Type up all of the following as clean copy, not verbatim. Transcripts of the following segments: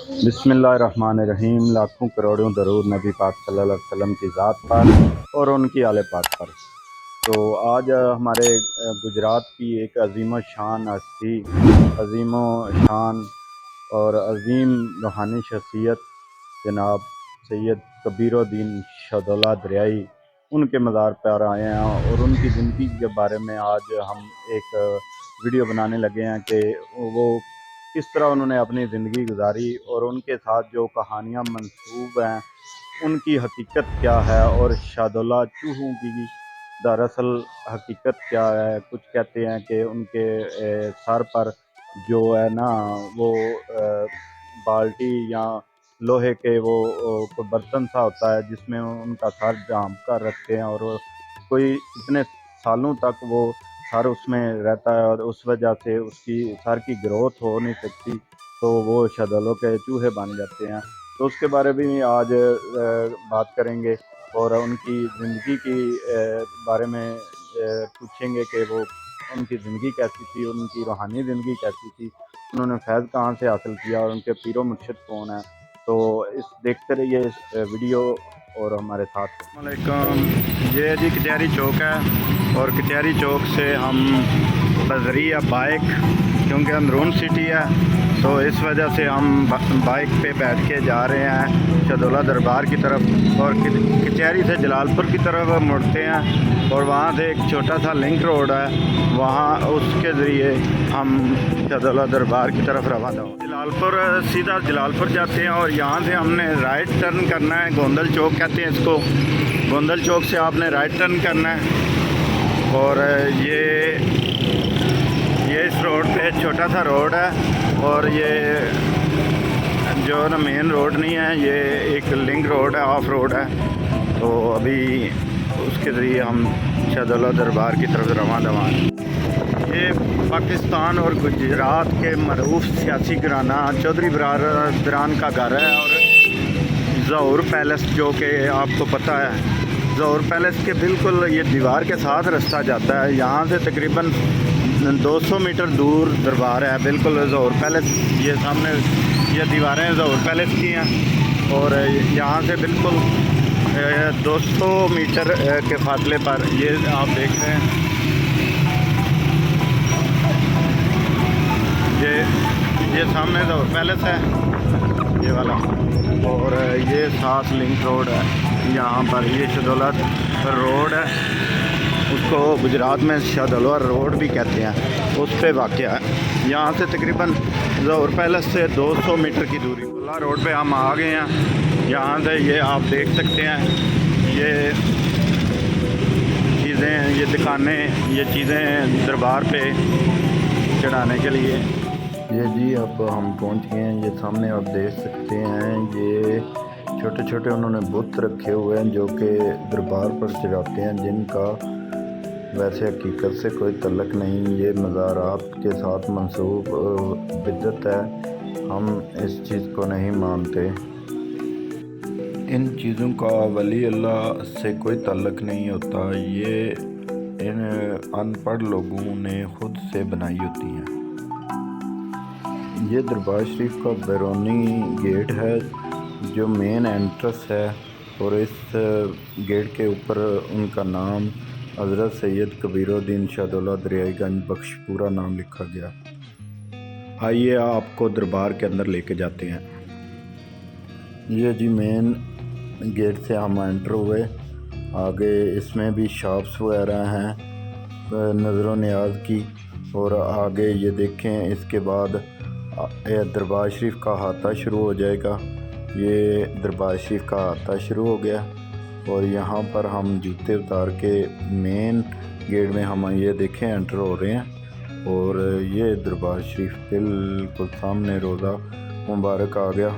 बिस्मिल्लाहिर्रहमानिर्रहीम। लाखों करोड़ों दरूद नबी पाक सल्लल्लाहु अलैहि वसल्लम की ज़ात पर और उनकी आले पाक पर। तो आज हमारे गुजरात की एक अजीम शान हस्ती, अजीम शान और अजीम रूहानी शख्सियत जनाब सैयद कबीरुद्दीन शाहदौला दरियाई, उनके मज़ार पर आए हैं और उनकी ज़िंदगी के बारे में आज हम एक वीडियो बनाने लगे हैं कि वो किस तरह उन्होंने अपनी ज़िंदगी गुजारी और उनके साथ जो कहानियाँ मंसूब हैं उनकी हकीकत क्या है और शाहदौला चूहों की दरअसल हकीकत क्या है। कुछ कहते हैं कि उनके सर पर जो है ना वो बाल्टी या लोहे के वो कोई बर्तन सा होता है जिसमें उनका सर ढांप कर रखते हैं और कोई इतने सालों तक वो सर उसमें रहता है और उस वजह से उसकी सर की ग्रोथ हो नहीं सकती, तो वो शाहदौला के चूहे बन जाते हैं। तो उसके बारे में आज बात करेंगे और उनकी ज़िंदगी की बारे में पूछेंगे कि वो उनकी ज़िंदगी कैसी थी, उनकी रूहानी ज़िंदगी कैसी थी, उन्होंने फैज़ कहाँ से हासिल किया और उनके पीरो मुर्शिद कौन है। तो इस देखते रहिए इस वीडियो और हमारे साथ। अस्सलामुअलैकुम। ये जी कचहरी चौक है और कचहरी चौक से हम बजरिया बाइक, क्योंकि अंदरून सिटी है तो इस वजह से हम बाइक पे बैठ के जा रहे हैं शाहदौला दरबार की तरफ और कचहरी से जलालपुर की तरफ मुड़ते हैं और वहाँ से एक छोटा सा लिंक रोड है, वहाँ उसके ज़रिए हम शाहदौला दरबार की तरफ रवाना हो। जलालपुर सीधा जलालपुर जाते हैं और यहाँ से हमने राइट टर्न करना है। गोंदल चौक कहते हैं इसको। गोंदल चौक से आपने राइट टर्न करना है और ये इस रोड पे छोटा सा रोड है और ये जो ना मेन रोड नहीं है, ये एक लिंक रोड है, ऑफ रोड है। तो अभी उसके ज़रिए हम शाहदौला दरबार की तरफ रवाना हैं। ये पाकिस्तान और गुजरात के मरूफ सियासी घराना चौधरी बरादरान का घर है और ज़हूर पैलेस, जो कि आपको पता है, ज़हूर पैलेस के बिल्कुल ये दीवार के साथ रास्ता जाता है। यहाँ से तकरीबन 200 मीटर दूर दरबार है, बिल्कुल ज़हूर पैलेस। ये सामने ये दीवारें ज़हूर पैलेस की हैं और यहाँ से बिल्कुल 200 मीटर के फासले पर ये आप देख रहे हैं, ये सामने ज़हूर पैलेस है ये वाला और ये साथ लिंक रोड है। यहाँ पर ये शाहदौला रोड है, उसको गुजरात में शाहदौला रोड भी कहते हैं, उस पे वाक़या है। यहाँ से तकरीबन ज़हूर पैलेस से 200 मीटर की दूरी रोड पे हम आ गए हैं। यहाँ से ये आप देख सकते हैं, ये चीज़ें, ये दुकानें, ये चीज़ें दरबार पे चढ़ाने के लिए। ये जी अब हम पहुँच गए हैं। ये सामने आप देख सकते हैं, ये छोटे छोटे उन्होंने बुत रखे हुए हैं जो कि दरबार पर चढ़ाते हैं, जिनका वैसे हकीकत से कोई तल्लक नहीं। ये मज़ारात के साथ मंसूब बिदअत है, हम इस चीज़ को नहीं मानते। इन चीज़ों का वली अल्लाह से कोई तल्लक नहीं होता, ये इन अनपढ़ लोगों ने ख़ुद से बनाई होती हैं। ये दरबार शरीफ का बैरूनी गेट है जो मेन एंट्रेंस है और इस गेट के ऊपर उनका नाम हज़रत सैयद कबीरुद्दीन शाहदौला दरियाईगंज बख्शपुरा नाम लिखा गया। आइए आपको दरबार के अंदर लेके जाते हैं। ये जी मेन गेट से हम एंटर हुए। आगे इसमें भी शॉप्स वगैरह हैं नज़र नियाज की और आगे ये देखें, इसके बाद दरबार शरीफ का अहाता शुरू हो जाएगा। ये दरबार शरीफ का अहाता शुरू हो गया और यहाँ पर हम जूते उतार के मेन गेट में हम ये देखें एंटर हो रहे हैं और ये दरबार शरीफ बिल्कुल सामने रोज़ा मुबारक आ गया।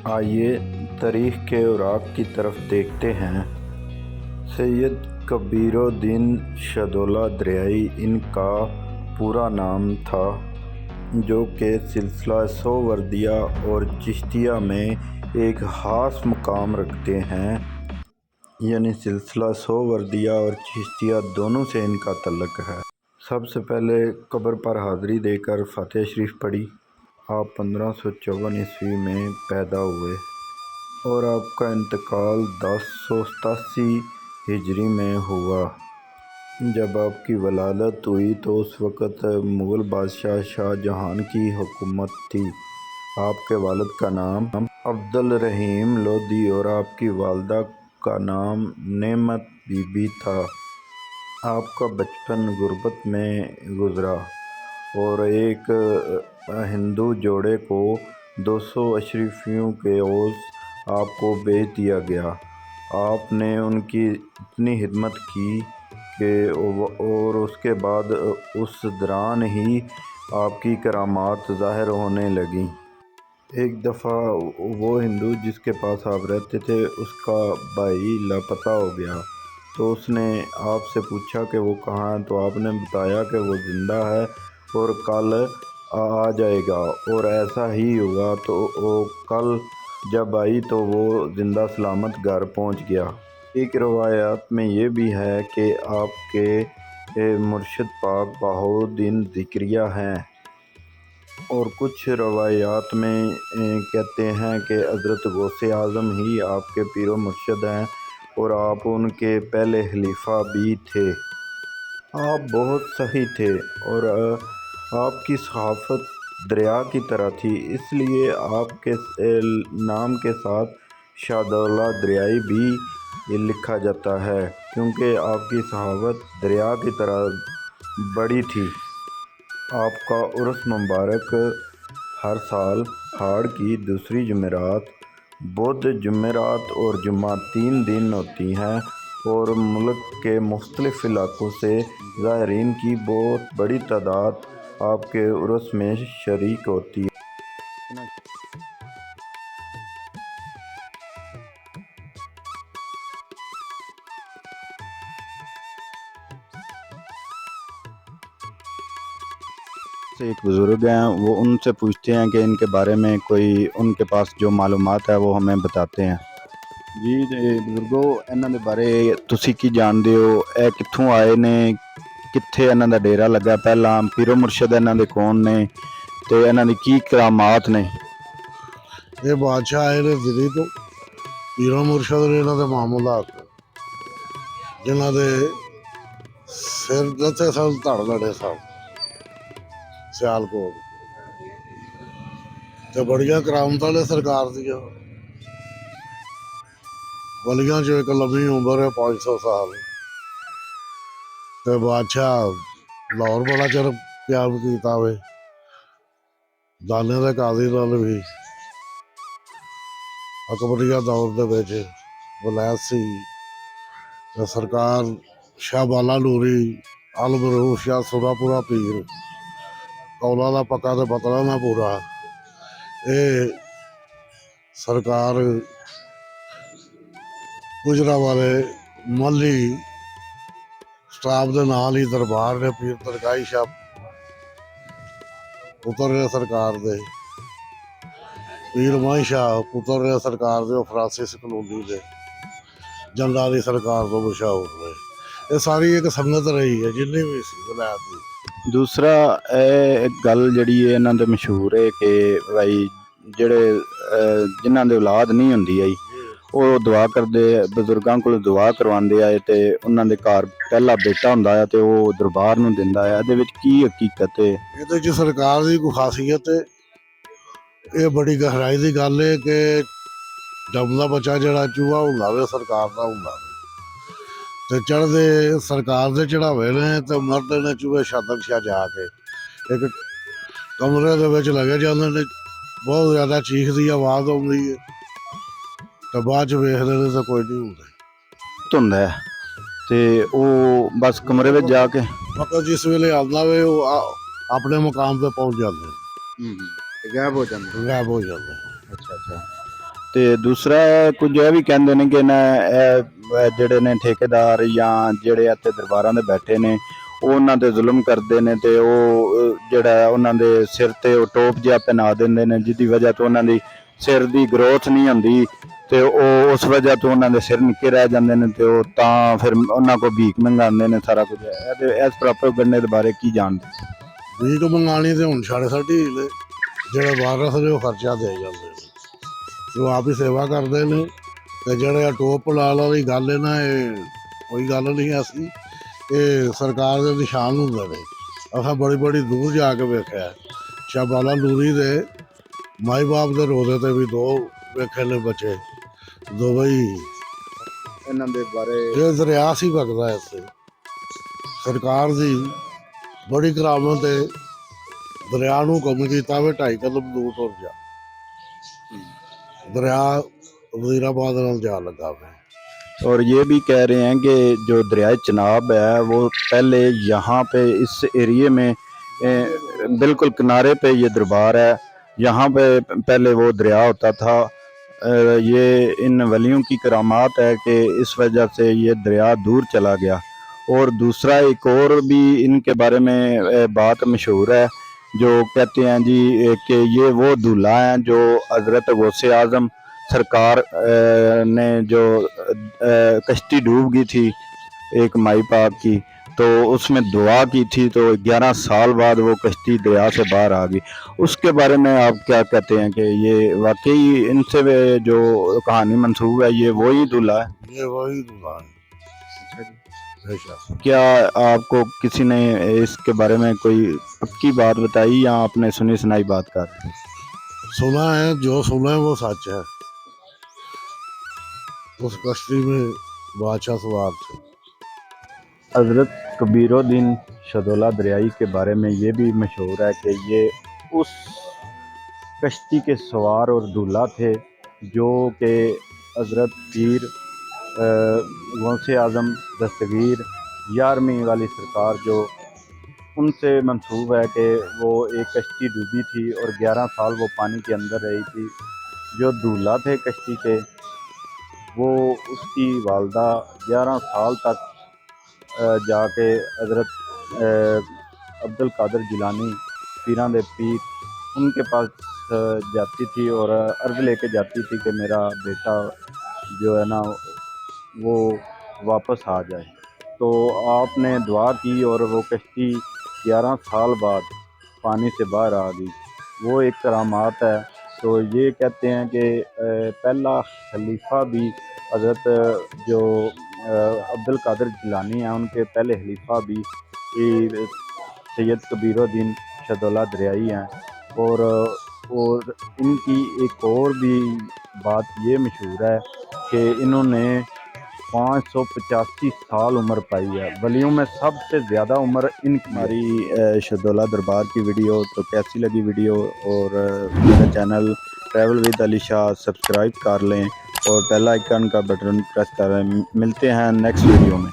आइए तारीख़ के औराक की तरफ देखते हैं। सैयद कबीरुद्दीन शाहदौला दरियाई इनका पूरा नाम था, जो कि सिलसिला सोहवर्दिया और चिश्तिया में एक ख़ास मुकाम रखते हैं, यानी सिलसिला सोहवर्दिया और चिश्तिया दोनों से इनका तल्लक है। सबसे पहले कब्र पर हाज़री देकर फ़ातिहा शरीफ पढ़ी आप 1554 ईस्वी में पैदा हुए और आपका इंतकाल 1087 हिजरी में हुआ। जब आपकी वलादत हुई तो उस वक़्त मुग़ल बादशाह शाहजहां की हुकूमत थी। आपके वालिद का नाम अब्दुल रहीम लोधी और आपकी वालदा का नाम नेमत बीबी था। आपका बचपन गुर्बत में गुज़रा और एक हिंदू जोड़े को 200 अशरीफियों के ओज़ आपको बेच दिया गया। आपने उनकी इतनी खिदमत की कि और उसके बाद उस दौरान ही आपकी करामात ज़ाहिर होने लगी। एक दफ़ा वो हिंदू जिसके पास आप रहते थे उसका भाई लापता हो गया, तो उसने आपसे पूछा कि वो कहाँ है, तो आपने बताया कि वो ज़िंदा है और कल आ जाएगा, और ऐसा ही हुआ। तो वो कल जब आई तो वो ज़िंदा सलामत घर पहुंच गया। एक रवायात में ये भी है कि आपके मुर्शिद पाक बहाउद्दीन ज़िक्रिया हैं, और कुछ रवायात में कहते हैं कि हज़रत गौसे आज़म ही आपके पीरो मुर्शिद हैं और आप उनके पहले खलीफा भी थे। आप बहुत सही थे और आपकी सहाफ़त दरिया की तरह थी, इसलिए आपके नाम के साथ शाहदौला दरियाई भी लिखा जाता है, क्योंकि आपकी सहाफ़त दरिया की तरह बड़ी थी। आपका उर्स मुबारक हर साल हाड़ की दूसरी जुमेरात, बुध जुमेरात और जुम्मा 3 दिन होती हैं, और मुल्क के मुख्तलिफ़ इलाक़ों से ज़ायरीन की बहुत बड़ी तादाद आपके उर्स में शरीक होती है। से एक बुज़ुर्ग हैं, वो उनसे पूछते हैं कि इनके बारे में कोई उनके पास जो मालूमात है वो हमें बताते हैं। जी बुजुर्गो, ਇਹਨਾਂ ਦੇ ਬਾਰੇ ਤੁਸੀਂ ਕੀ ਜਾਣਦੇ ਹੋ? ਇਹ ਕਿੱਥੋਂ ਆਏ ਨੇ, ਕਿੱਥੇ ਇਹਨਾਂ ਦਾ ਡੇਰਾ ਲੱਗਾ ਪਹਿਲਾਂ, ਪੀਰੋ ਮੁਰਸ਼ਿਦ ਇਹਨਾਂ ਦੇ ਕੌਣ ਨੇ ਤੇ ਇਹਨਾਂ ਦੀ ਕੀ ਕਰਾਮਾਤ ਨੇ? ਇਹ ਬਾਦਸ਼ਾਹ ਆਏ ਨੇ ਦਿੱਲੀ ਤੋਂ। ਪੀਰੋ ਮੁਰਸ਼ਿਦ ਨੇ ਇਹਨਾਂ ਦੇ ਮਾਮੂਲਾਤ, ਜਿਨ੍ਹਾਂ ਦੇ ਸਿਰ ਦਿੱਤੇ ਸਨ ਧੜ ਲੜੇ ਸਨ ਸਿਆਲਕੋਟ, ਤੇ ਬੜੀਆਂ ਕਰਾਮਤਾਂ ਨੇ ਸਰਕਾਰ ਦੀਆਂ। ਵਲੀਆਂ 'ਚੋਂ ਇੱਕ ਲੰਮੀ ਉਮਰ ਹੈ 500 ਸਾਲ, ਤੇ ਬਾਦਸ਼ਾਹ ਲਾਹੌਰ ਬੜਾ ਚਿਰ ਪਿਆਰ ਕੀਤਾ ਵੇ, ਦਾਨੇ ਦੇ ਕਾਜ਼ੀ ਨਾਲ ਵੀ। ਅਕਬਰੀਆ ਦੌਰ ਦੇ ਵਿੱਚ ਵਲੈਤ ਸੀ, ਤੇ ਸਰਕਾਰ ਸ਼ਾਹ ਬਾਲਾ ਨੂਰੀ ਅਲ ਬਰੂਹ ਸ਼ਾਹ ਸੁਰਾਪੁਰਾ ਪੀਰ, ਕੌਲਾ ਦਾ ਪੱਕਾ ਤੇ ਪਤਲਾ ਨਾ ਪੂਰਾ। ਇਹ ਸਰਕਾਰ ਗੁਜਰਾਂਵਾਲੇ ਮੱਲੀ ਸਟਾਫ ਦੇ ਨਾਲ ਹੀ ਦਰਬਾਰ ਨੇ ਪੀਰ ਤਰਕਾਈ ਸ਼ਾਹ ਪੁੱਤਰ ਨੇ ਸਰਕਾਰ ਦੇ, ਪੀਰ ਮਾਈ ਸ਼ਾਹ ਪੁੱਤਰ ਨੇ ਸਰਕਾਰ ਦੇ, ਉਹ ਫਰਾਂਸਿਸ ਕਲੋਨੀ ਦੇ ਜੰਗਾਂ ਦੀ ਸਰਕਾਰ ਤੋਂ ਮਸ਼ਹੂਰ ਨੇ। ਇਹ ਸਾਰੀ ਇੱਕ ਸੰਗਤ ਰਹੀ ਹੈ ਜਿੰਨੀ ਵੀ ਸੀ ਵਲਾਇਤ ਦੀ। ਦੂਸਰਾ ਇਹ ਗੱਲ ਜਿਹੜੀ ਹੈ ਇਹਨਾਂ ਦੇ ਮਸ਼ਹੂਰ ਹੈ ਕਿ ਭਾਈ ਜਿਹੜੇ ਜਿਨ੍ਹਾਂ ਦੇ ਔਲਾਦ ਨਹੀਂ ਹੁੰਦੀ ਆਈ, ਉਹ ਦੁਆ ਕਰਦੇ, ਬਜ਼ੁਰਗਾਂ ਕੋਲ ਦੁਆ ਕਰਵਾਉਂਦੇ ਆਏ ਤੇ ਉਹਨਾਂ ਦੇ ਘਰ ਪਹਿਲਾ ਬੇਟਾ ਹੁੰਦਾ ਹੈ ਤੇ ਉਹ ਦਰਬਾਰ ਨੂੰ ਦਿੰਦਾ ਹੈ। ਇਹਦੇ ਵਿੱਚ ਕੀ ਹਕੀਕਤ ਹੈ? ਇਹਦੇ 'ਚ ਸਰਕਾਰ ਦੀ ਕੋਈ ਖਾਸੀਅਤ ਹੈ, ਇਹ ਬੜੀ ਗਹਿਰਾਈ ਦੀ ਗੱਲ ਹੈ ਕਿ ਜੰਮਦਾ ਬੱਚਾ ਜਿਹੜਾ ਚੂਹਾ ਹੁੰਦਾ ਵੇ ਸਰਕਾਰ ਦਾ ਹੁੰਦਾ ਵੇ, ਤੇ ਚੜ੍ਹਦੇ ਸਰਕਾਰ ਦੇ ਚੜਾਵੇ ਨੇ ਤੇ ਮਰਦੇ ਨੇ ਚੂਹੇ ਸ਼ਾਦਕਸ਼ਾ ਜਾ ਕੇ ਇੱਕ ਕਮਰੇ ਦੇ ਵਿੱਚ ਲੱਗੇ ਜਾਂਦੇ ਨੇ। ਬਹੁਤ ਜ਼ਿਆਦਾ ਚੀਖ ਦੀ ਆਵਾਜ਼ ਆਉਂਦੀ ਹੈ, ਤੇ ਬਾਅਦ 'ਚ ਵੇਖਦੇ ਨੇ ਤਾਂ ਕੋਈ ਨਹੀਂ ਹੁੰਦਾ ਹੈ ਤੇ ਉਹ ਬਸ ਕਮਰੇ ਵਿੱਚ ਜਾ ਕੇ ਮਤਲਬ ਜਿਸ ਵੇਲੇ ਆਉਂਦਾ ਵੇ ਉਹ ਆਪਣੇ ਮੁਕਾਮ ਤੇ ਪਹੁੰਚ ਜਾਂਦੇ ਨੇ, ਗਾਇਬ ਹੋ ਜਾਂਦੇ। ਗਾਇਬ ਹੋ ਜਾਂਦੇ। ਅੱਛਾ ਅੱਛਾ। ਤੇ ਦੂਸਰਾ ਕੁਝ ਇਹ ਵੀ ਕਹਿੰਦੇ ਨੇ ਕਿ ਨਾ ਇਹ ਜਿਹੜੇ ਨੇ ਠੇਕੇਦਾਰ ਜਾਂ ਜਿਹੜੇ ਇੱਥੇ ਦਰਬਾਰਾਂ ਦੇ ਬੈਠੇ ਨੇ, ਉਹ ਉਹਨਾਂ ਤੇ ਜ਼ੁਲਮ ਕਰਦੇ ਨੇ ਤੇ ਉਹ ਜਿਹੜਾ ਉਹਨਾਂ ਦੇ ਸਿਰ ਤੇ ਉਹ ਟੋਪ ਜਿਹਾ ਪਹਿਨਾ ਦਿੰਦੇ ਨੇ, ਜਿਹਦੀ ਵਜ੍ਹਾ ਤੋਂ ਉਹਨਾਂ ਦੀ ਸਿਰ ਦੀ ਗਰੋਥ ਨਹੀਂ ਹੁੰਦੀ, ਤੇ ਉਹ ਉਸ ਵਜ੍ਹਾ ਤੋਂ ਉਹਨਾਂ ਦੇ ਸਿਰ ਨਿੱਕੇ ਰਹਿ ਜਾਂਦੇ ਨੇ, ਤੇ ਉਹ ਤਾਂ ਫਿਰ ਉਹਨਾਂ ਕੋਲ ਭੀਖ ਮੰਗਾਉਂਦੇ ਨੇ ਸਾਰਾ ਕੁਝ। ਇਹਦੇ ਇਸ ਪ੍ਰੋਪਗੈਂਡੇ ਦੇ ਬਾਰੇ ਕੀ ਜਾਣਦੇ? ਭੀਖ ਮੰਗਾਣੀ ਤੇ ਹੁਣ ਸਾਡੇ ਸਾਡੀ ਜਿਹੜੇ ਵਾਰਸ ਨੇ ਉਹ ਖਰਚਾ ਦੇ ਜਾਂਦੇ ਨੇ, ਉਹ ਆਪ ਹੀ ਸੇਵਾ ਕਰਦੇ ਨੇ। ਤੇ ਜਿਹੜੇ ਟੋਪ ਲਾਲ ਵਾਲੀ ਗੱਲ ਹੈ ਨਾ, ਇਹ ਕੋਈ ਗੱਲ ਨਹੀਂ ਐਸੀ, ਇਹ ਸਰਕਾਰ ਦੇ ਨਿਸ਼ਾਨ ਹੁੰਦੇ ਨੇ। ਅਸਾਂ ਬੜੀ ਬੜੀ ਦੂਰ ਜਾ ਕੇ ਵੇਖਿਆ, ਸ਼ਾਹਬਾਲਾ ਨੂਰੀ ਦੇ ਮਾਈ ਬਾਪ ਦੇ ਰੋਜ਼ੇ ਤੇ ਵੀ 2 ਵੇਖੇ ਨੇ ਬੱਚੇ, ਦੁਬਈ। ਇਹਨਾਂ ਦੇ ਬਾਰੇ ਇਹ ਦਰਿਆ ਸੀ ਵਗਦਾ ਇੱਥੇ, ਸਰਕਾਰ ਦੀ ਬੜੀ ਕਰਾਮਤ ਹੈ। ਦਰਿਆ ਨੂੰ ਕੰਮ ਕੀਤਾ ਵੇ 2.5 ਕਦਮ ਦੂਰ ਤੁਰ ਜਾ, ਦਰਿਆ वजीराबाद नाल जा लगा वे। और ये भी कह रहे हैं कि जो दरियाए चनाब है वो पहले यहाँ पे इस एरिए में बिल्कुल किनारे पे ये दरबार है, यहाँ पे पहले वो दरिया होता था। ये इन वलियों की करामात है कि इस वजह से ये दरिया दूर चला गया। और दूसरा एक और भी इनके बारे में बात मशहूर है, जो कहते हैं जी कि ये वो दूल्हा हैं जो हज़रत गौसे आज़म सरकार ने जो कश्ती डूब गई थी एक माई पाक की, तो उसमें दुआ की थी, तो 11 साल बाद वो कश्ती दरिया से बाहर आ गई। उसके बारे में आप क्या कहते हैं कि ये वाकई इनसे जो कहानी मंसूब है ये वही दूल्हा है? ये वही दूल्हा है। बेशक। क्या आपको किसी ने इसके बारे में कोई पक्की बात बताई या आपने सुनी सुनाई बात कर? सुना है, जो सुना है वो सच है। उस कश्ती में बादशाह सवार थे। हज़रत कबीरुद्दीन शहदोला दरियाई के बारे में ये भी मशहूर है कि ये उस कश्ती के सवार और दूल्हा थे जो कि हज़रत पीर गौसे आज़म दस्तगीर 11वीं वाली सरकार, जो उनसे मंसूब है कि वो एक कश्ती डूबी थी और 11 साल वो पानी के अंदर रही थी। जो दूल्हा थे कश्ती के, वो उसकी वालदा 11 साल तक जाके हज़रत अब्दुल कादिर जिलानी पीरां दे पीर उनके पास जाती थी और अर्ज़ लेके जाती थी कि मेरा बेटा जो है ना वो वापस आ जाए। तो आपने दुआ की और वो कश्ती 11 साल बाद पानी से बाहर आ गई, वो एक करामात है। तो ये कहते हैं कि पहला खलीफा भी हज़रत जो अब्दुल कादिर जिलानी हैं, उनके पहले खलीफा भी सैयद कबीरुद्दीन शहदोला दरियाई हैं। और इनकी एक और भी बात ये मशहूर है कि इन्होंने 585 साल उम्र पाई है। वलियों में सबसे ज़्यादा उम्र इनकी। हमारी शहदोला दरबार की वीडियो तो कैसी लगी वीडियो, और मेरा channel travel with Ali Shah subscribe कर लें और बेल आइकन का बटन प्रेस करें। मिलते हैं नेक्स्ट वीडियो में।